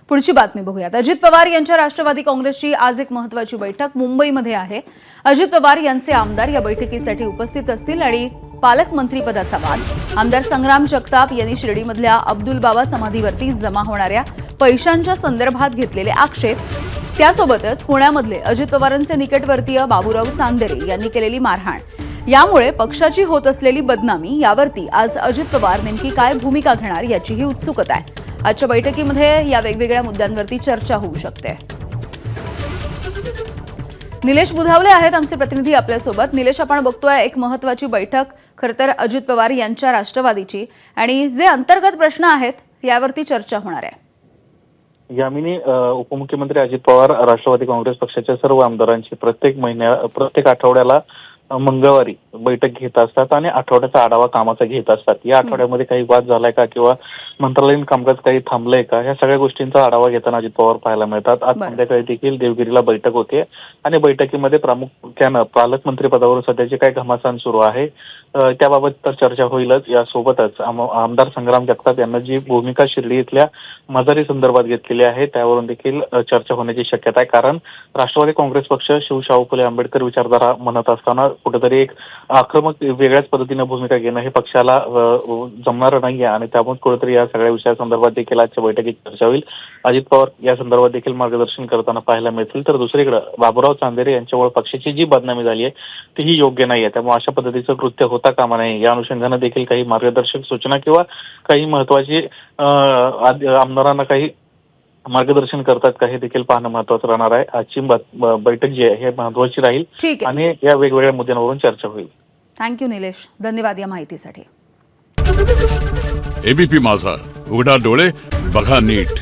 पुढची बातमी बघूयात। अजित पवार यांच्या राष्ट्रवादी काँग्रेसची आज एक महत्त्वाची बैठक मुंबईमध्ये आहे। अजित पवार यांचे आमदार या बैठकीसाठी उपस्थित असतील आणि पालकमंत्रीपदाचा वाद। आमदार संग्राम जगताप यांनी शिर्डीमधल्या अब्दुल बाबा समाधीवरती जमा होणाऱ्या पैशांच्या संदर्भात घेतलेले आक्षेप, त्यासोबतच पुण्यामधले अजित पवारांचे निकटवर्तीय बाबूराव चांदेरे यांनी केलेली मारहाण, यामुळे पक्षाची होत असलेली बदनामी यावरती आज अजित पवार नेमकी काय भूमिका घेणार याचीही उत्सुकता आहे। आजच्या बैठकीमध्ये या वेगवेगळ्या मुद्द्यांवरती चर्चा होऊ शकते। निलेश बुधावले आहेत आमचे प्रतिनिधी आपल्यासोबत। निलेश, आपण बघतोय एक महत्त्वाची बैठक खरतर अजित पवार यांच्या राष्ट्रवादीची, आणि जे अंतर्गत प्रश्न आहेत यावरती चर्चा होणार आहे। यामिनी, उपमुख्यमंत्री अजित पवार राष्ट्रवादी काँग्रेस पक्षाच्या सर्व आमदारांची प्रत्येक आठवड्याला मंगळवारी बैठक घेत असतात आणि आठवड्याचा आढावा कामाचा घेत असतात। या आठवड्यामध्ये काही वाद झालाय का किंवा मंत्रालयीन कामकाज काही थांबलंय का, या सगळ्या गोष्टींचा आढावा घेताना अजित पवार पाहायला मिळतात। आज संध्याकाळी देखील देवगिरीला बैठक होते आणि बैठकीमध्ये प्रामुख्यानं पालकमंत्री पदावरून सध्याचे काय घमासान सुरू आहे त्याबाबत तर चर्चा होईलच। यासोबतच आमदार संग्राम जगताप यांना जी भूमिका शिर्डी इथल्या मजारी संदर्भात घेतलेली आहे त्यावरून देखील चर्चा होण्याची शक्यता आहे। कारण राष्ट्रवादी काँग्रेस पक्ष शाहू फुले आंबेडकर विचारधारा म्हणत असताना कुठेतरी एक आक्रमक वेगळ्याच पद्धतीने भूमिका घेणं हे पक्षाला जमणार नाहीये आणि त्यामुळे कुठेतरी या सगळ्या विषयासंदर्भात देखील आजच्या बैठकीत चर्चा होईल। अजित पवार या संदर्भात देखील मार्गदर्शन करताना पाहायला मिळतील। तर दुसरीकडे बाबूराव चांदेरे यांच्यामुळे पक्षाची जी बदनामी झाली आहे तीही योग्य नाहीये, त्यामुळे अशा पद्धतीचं कृत्य होता कामा नये या अनुषंगाने देखील काही मार्गदर्शक सूचना किंवा काही महत्वाची आमदारांना काही मार्गदर्शन करतात का हे देखील पाहणं महत्वाचं राहणार आहे। आजची बैठक जी आहे हे महत्वाची राहील आणि या वेगवेगळ्या मुद्द्यांवरून चर्चा होईल। थँक्यू निलेश, धन्यवाद या माहितीसाठी। एबीपी माझा, उघडा डोळे बघा नीट।